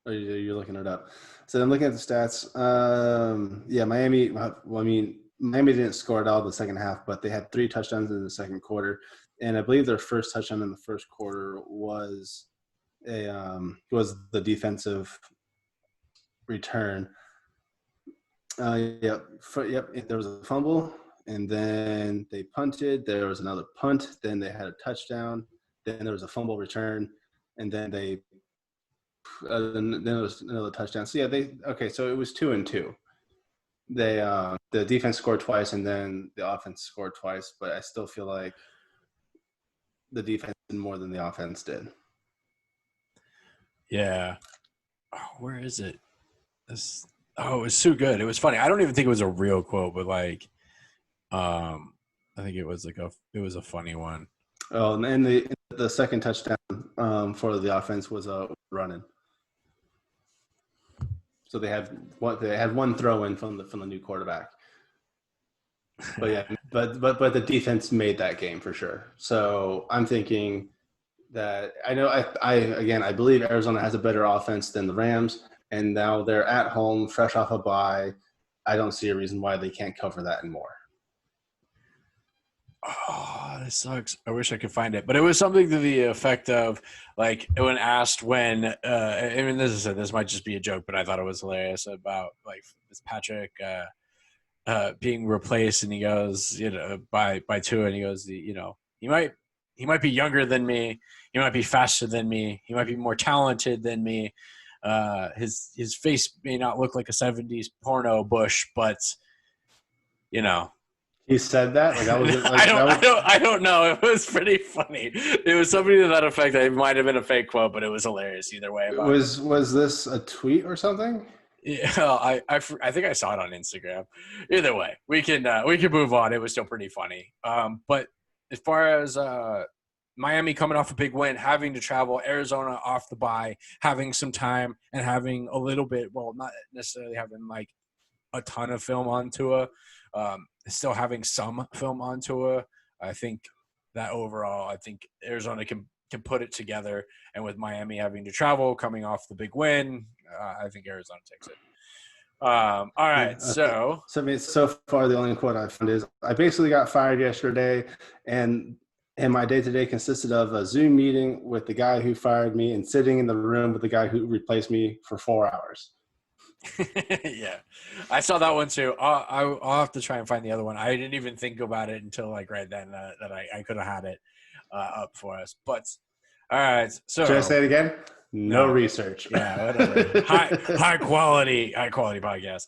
Or you're looking it up. So I'm looking at the stats. Yeah, Miami. Well, I mean, Miami didn't score at all the second half, but they had 3 touchdowns in the second quarter, and I believe their first touchdown in the first quarter was the defensive return. There was a fumble, and then they punted. There was another punt. Then they had a touchdown. Then there was a fumble return, and then there was another touchdown. So so it was 2-2. The defense scored twice, and then the offense scored twice. But I still feel like the defense did more than the offense did. Yeah. Oh, where is it? This Oh, it was so good. It was funny. I don't even think it was a real quote, but like, I think it was it was a funny one. Oh, and the second touchdown for the offense was running. So they had one throw in from the new quarterback. But yeah, but the defense made that game for sure. So I'm thinking that I believe Arizona has a better offense than the Rams, and now they're at home, fresh off a bye. I don't see a reason why they can't cover that and more. Oh, this sucks. I wish I could find it, but it was something to the effect of like when asked when. I mean, this might just be a joke, but I thought it was hilarious about like Fitzpatrick being replaced, and he goes, by Tua, and he goes, he might be younger than me, he might be faster than me, he might be more talented than me. His face may not look like a '70s porno bush, but you know, He said that like I was like I don't know. It was pretty funny. It was something to that effect. It might have been a fake quote, but it was hilarious either way. Was this a tweet or something? Yeah, I think I saw it on Instagram. Either way, we can move on. It was still pretty funny. But as far as Miami coming off a big win, having to travel, Arizona off the bye, having some time and having a little bit, well, not necessarily having like a ton of film on Tua, still having some film on Tua. I think that overall, I think Arizona can put it together. And with Miami having to travel, coming off the big win, I think Arizona takes it. All right, so I mean, so far the only quote I found is I basically got fired yesterday, and my day to day consisted of a Zoom meeting with the guy who fired me and sitting in the room with the guy who replaced me for 4 hours. yeah, I saw that one too. I'll have to try and find the other one. I didn't even think about it until like right then that I could have had it up for us. But all right, so should I say it again? No research. Yeah, whatever. high quality podcast.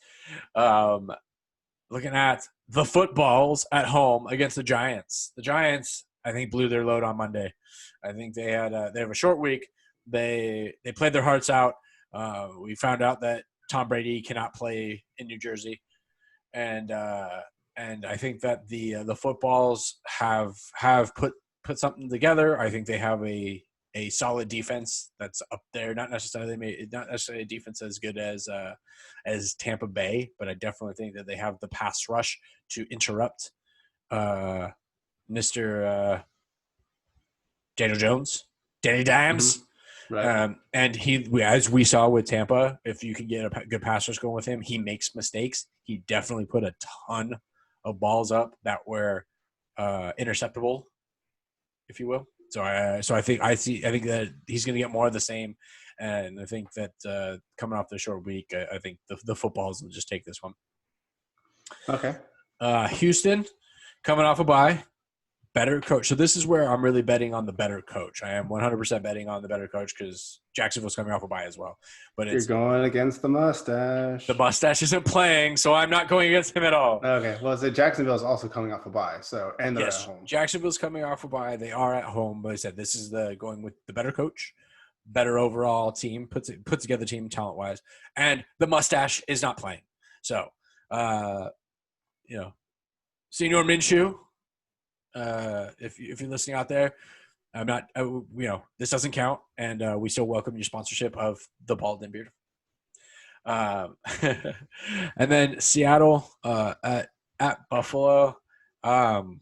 Looking at the footballs at home against the Giants. The Giants, I think, blew their load on Monday. I think they have a short week. They played their hearts out. We found out that Tom Brady cannot play in New Jersey, and I think that the footballs have put something together. I think they have a solid defense that's up there. Not necessarily a defense as good as Tampa Bay, but I definitely think that they have the pass rush to interrupt Mr. Daniel Jones, Danny Dimes. Mm-hmm. Right. And as we saw with Tampa, if you can get a good pass rush going with him, he makes mistakes. He definitely put a ton of balls up that were interceptable, if you will. So I think that he's going to get more of the same, and I think that coming off the short week, I think the footballs will just take this one. Okay. Houston coming off a bye. Better coach. So this is where I'm really betting on the better coach. I am 100% betting on the better coach because Jacksonville's coming off a bye as well. But you're going against the mustache. The mustache isn't playing, so I'm not going against him at all. Okay. Well, Jacksonville's also coming off a bye, and they're at home. Jacksonville's coming off a bye. They are at home, but I said this is going with the better coach, better overall team, puts together team talent wise, and the mustache is not playing. So, Senior Minshew. If you're listening out there, I'm not. This doesn't count, and we still welcome your sponsorship of the Bald and Beardiful. And then Seattle at Buffalo. Buffalo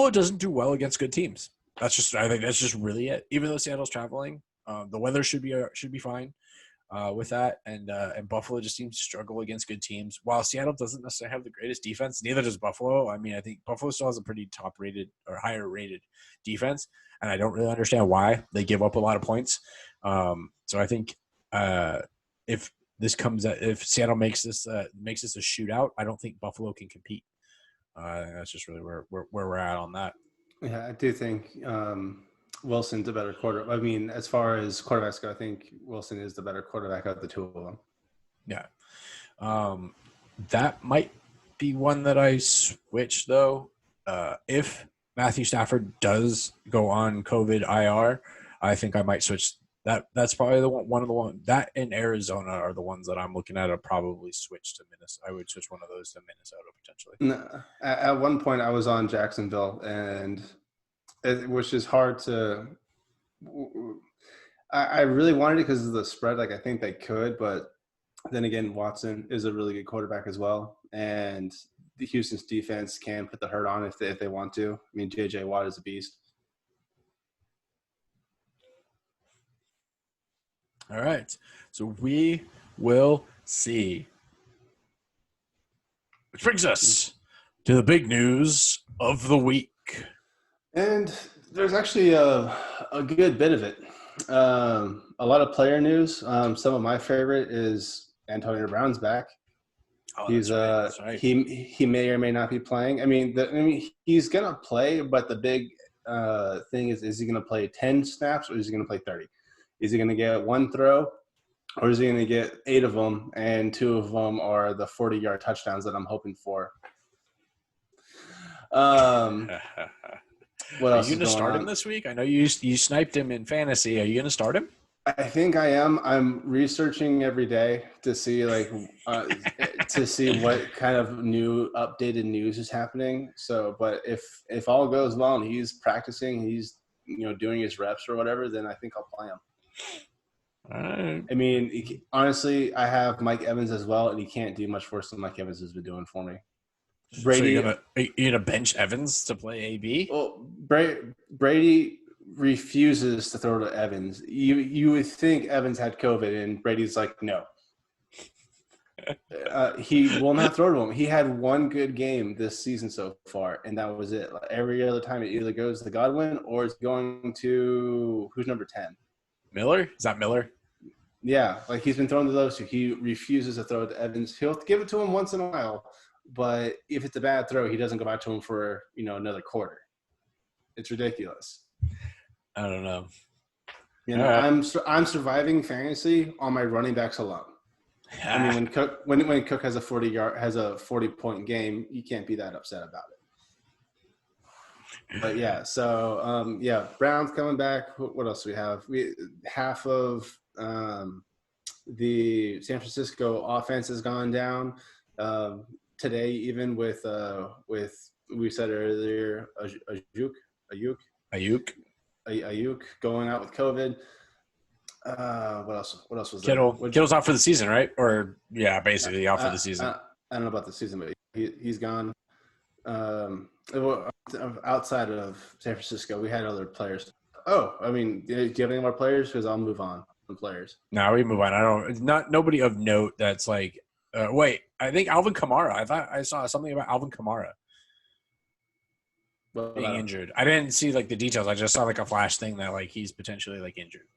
doesn't do well against good teams. I think that's just really it. Even though Seattle's traveling, the weather should be fine. With that, and Buffalo just seems to struggle against good teams. While Seattle doesn't necessarily have the greatest defense, neither does Buffalo. I mean, I think Buffalo still has a pretty top-rated or higher-rated defense, and I don't really understand why they give up a lot of points. So I think if Seattle makes this a shootout, I don't think Buffalo can compete. That's just really where we're at on that. Yeah, I do think Wilson's a better quarterback. I mean, as far as quarterbacks go, I think Wilson is the better quarterback of the two of them. Yeah. That might be one that I switch, though. If Matthew Stafford does go on COVID IR, I think I might switch That's probably one of the ones that in Arizona are the ones that I'm looking at. I'll probably switch to Minnesota. I would switch one of those to Minnesota potentially. No, at one point, I was on Jacksonville, and which is hard to. I really wanted it because of the spread. Like I think they could, but then again, Watson is a really good quarterback as well, and the Houston's defense can put the hurt on if they want to. I mean, J.J. Watt is a beast. All right. So we will see. Which brings us to the big news of the week. And there's actually a good bit of it. A lot of player news. Some of my favorite is Antonio Brown's back. Oh, He's that's right. he may or may not be playing. I mean he's gonna play, but the big thing is he gonna play 10 snaps or is he gonna play 30? Is he gonna get one throw, or is he gonna get 8 of them and 2 of them are the 40-yard touchdowns that I'm hoping for? What else are you going to start him this week? I know you sniped him in fantasy. Are you going to start him? I think I am. I'm researching every day to see to see what kind of new updated news is happening. So, but if all goes well and he's practicing, he's doing his reps or whatever, then I think I'll play him. All right. I mean, honestly, I have Mike Evans as well, and he can't do much worse than Mike Evans has been doing for me. Brady, so you're gonna bench Evans to play AB? Well, Brady refuses to throw to Evans. You would think Evans had COVID, and Brady's like, no. He will not throw to him. He had one good game this season so far, and that was it. Like, every other time it either goes to Godwin or it's going to who's number 10? Miller? Is that Miller? Yeah, like he's been thrown to those two. He refuses to throw it to Evans. He'll give it to him once in a while, but if it's a bad throw, he doesn't go back to him for another quarter. It's ridiculous. I don't know. Right. I'm surviving fantasy on my running backs alone. I mean, when Cook has a 40-point game, you can't be that upset about it. But yeah, so Brown's coming back. What else do we have? Half of the San Francisco offense has gone down today, even with we said earlier Ayuk going out with COVID. What else was Kittle? Kittle's out for the season, right? Or basically out for the season. I don't know about the season, but he's gone. Outside of San Francisco, we had other players. Oh, I mean, do you have any more players? Because I'll move on from players. No, we move on. I don't. Nobody of note that's like. Wait, I think Alvin Kamara. I thought I saw something about Alvin Kamara being injured. I didn't see like the details. I just saw like a flash thing that like he's potentially like injured.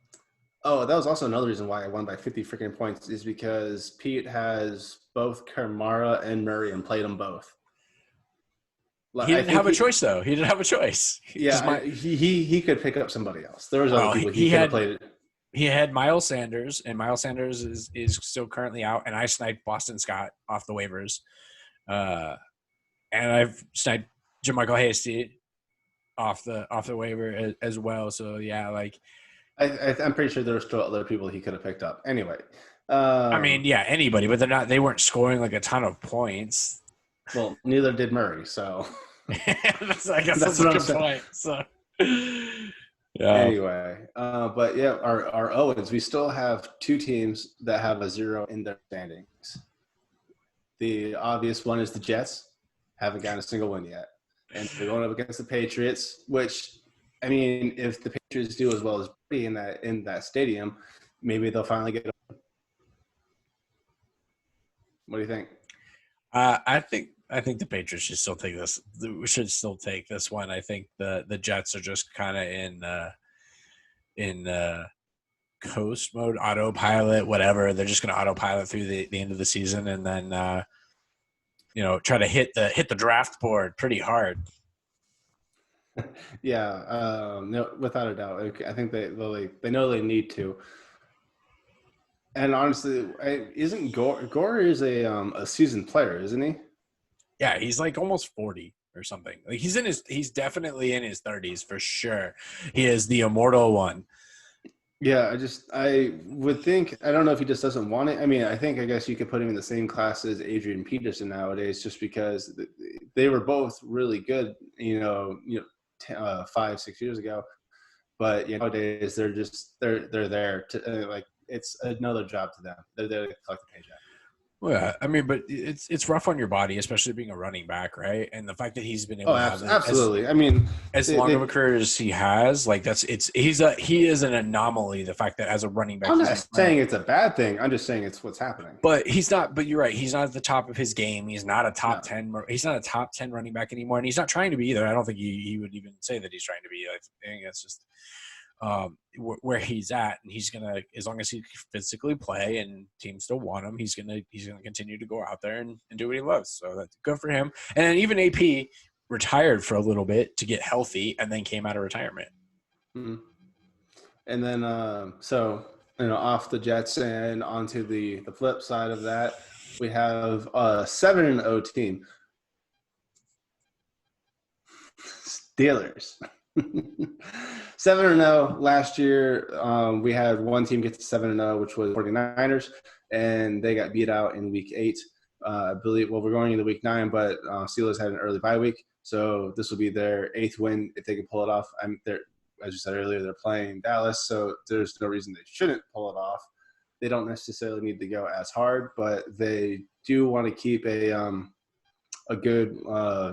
Oh, that was also another reason why I won by 50 freaking points is because Pete has both Kamara and Murray and played them both. He didn't have a choice, though. He didn't have a choice. Yeah, he could pick up somebody else. There was other people he could have played it. He had Miles Sanders, and Miles Sanders is still currently out, and I sniped Boston Scott off the waivers. And I've sniped JaMychal Hasty off the waiver as well. So, yeah, like – I'm pretty sure there were still other people he could have picked up. Anyway. I mean, yeah, anybody, but they weren't scoring like a ton of points. Well, neither did Murray, so I guess that's a good point. So yeah. Anyway, but yeah, our Owens, we still have 2 teams that have a 0 in their standings. The obvious one is the Jets, haven't gotten a single win yet. And they're going up against the Patriots, which I mean, if the Patriots do as well as Brady in that stadium, maybe they'll finally get it. What do you think? I think the Patriots should still take this. We should still take this one. I think the Jets are just kind of in coast mode, autopilot, whatever. They're just going to autopilot through the end of the season, and then try to hit the draft board pretty hard. Yeah, no, without a doubt. I think they know they need to. And honestly, isn't Gore is a seasoned player, isn't he? Yeah, he's like almost 40 or something. Like he's definitely in his 30s for sure. He is the immortal one. Yeah, I would think, I don't know if he just doesn't want it. I mean, I guess you could put him in the same class as Adrian Peterson nowadays, just because they were both really good, 5-6 years ago. But nowadays they're there to like, it's another job to them. They're there to collect the paycheck. Well, yeah, I mean, but it's rough on your body, especially being a running back, right? And the fact that he's been able Oh, to have absolutely. I mean, as long of a career as he has, like he is an anomaly. The fact that as a running back, I'm not saying it's a bad thing. I'm just saying it's what's happening. But he's not. But you're right. He's not at the top of his game. He's not a top 10. He's not a top 10 running back anymore, and he's not trying to be either. I don't think he would even say that he's trying to be. I think it's just where he's at, and he's gonna, as long as he physically play and teams still want him, he's gonna continue to go out there and do what he loves. So that's good for him. And then even AP retired for a little bit to get healthy, and then came out of retirement. Mm-hmm. And then off the Jets and onto the flip side of that, we have a 7-0 team, Steelers. 7-0 last year. We had one team get to 7-0, which was 49ers, and they got beat out in week 8. I believe, we're going into week 9, but Steelers had an early bye week, so this will be their 8th win if they can pull it off. As you said earlier, they're playing Dallas, so there's no reason they shouldn't pull it off. They don't necessarily need to go as hard, but they do want to keep a good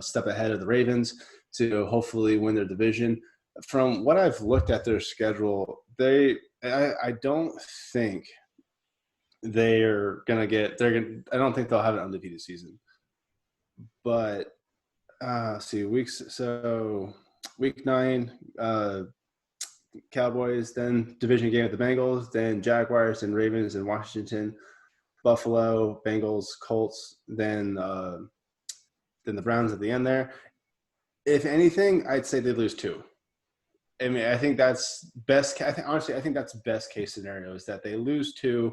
step ahead of the Ravens to hopefully win their division. From what I've looked at their schedule, I don't think they're gonna get. I don't think they'll have an undefeated season. But week 9, Cowboys, then division game with the Bengals, then Jaguars and Ravens in Washington, Buffalo, Bengals, Colts, then the Browns at the end there. If anything, I'd say they lose 2. I mean, I think that's best. I think that's best case scenario, is that they lose 2,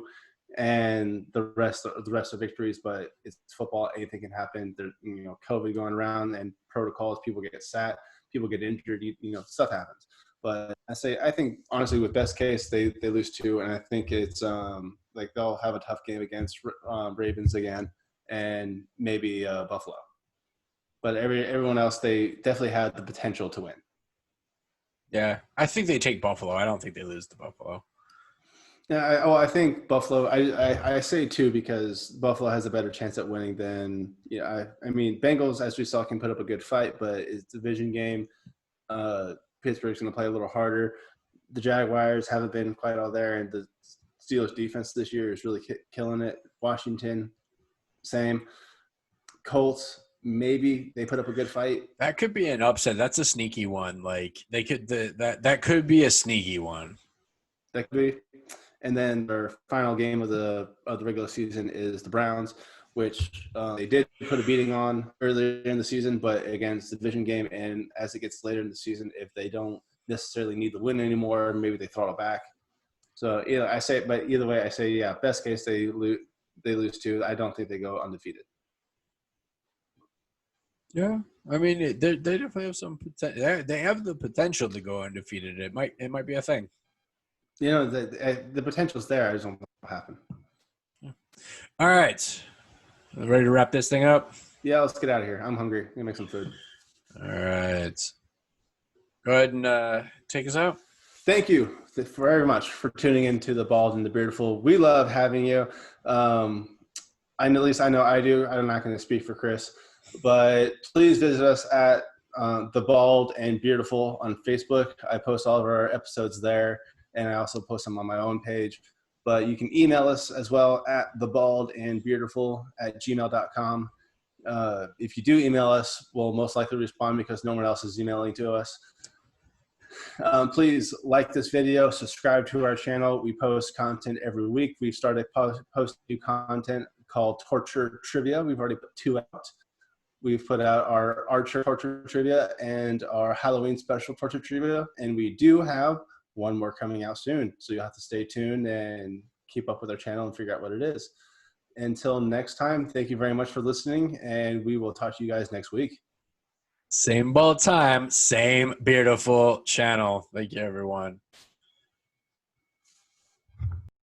and the rest are victories. But it's football; anything can happen. There's COVID going around and protocols. People get sat, people get injured. Stuff happens. But I think honestly, with best case, they lose 2, and I think it's like they'll have a tough game against Ravens again, and maybe Buffalo. But everyone else, they definitely had the potential to win. Yeah, I think they take Buffalo. I don't think they lose to Buffalo. Yeah, I think Buffalo. I say 2 because Buffalo has a better chance at winning than I mean, Bengals, as we saw, can put up a good fight, but it's a division game. Pittsburgh's going to play a little harder. The Jaguars haven't been quite all there, and the Steelers defense this year is really killing it. Washington, same. Colts, maybe they put up a good fight. That could be an upset. That's a sneaky one. Like that could be a sneaky one. That could be. And then their final game of the regular season is the Browns, which they did put a beating on earlier in the season, but again, it's a division game, and as it gets later in the season, if they don't necessarily need the win anymore, maybe they throttle back. So but either way, I say, yeah, best case they lose 2. I don't think they go undefeated. Yeah, I mean, they definitely have some potential. They have the potential to go undefeated. It might be a thing. The potential's there. I just don't know what will happen. Yeah. All right. Ready to wrap this thing up? Yeah, let's get out of here. I'm hungry. I'm going to make some food. All right. Go ahead and take us out. Thank you very much for tuning into the Bald and the Beardiful. We love having you. At least I know I do. I'm not going to speak for Chris. But please visit us at The Bald and Beardiful on Facebook. I post all of our episodes there, and I also post them on my own page. But you can email us as well at theballandbeardiful@gmail.com. If you do email us, we'll most likely respond because no one else is emailing to us. Please like this video, subscribe to our channel. We post content every week. We've started posting content called Torture Trivia. We've already put 2 out. We've put out our Archer Torture Trivia and our Halloween special Torture Trivia, and we do have one more coming out soon. So you'll have to stay tuned and keep up with our channel and figure out what it is. Until next time, thank you very much for listening, and we will talk to you guys next week. Same bald time, same Beardiful channel. Thank you, everyone.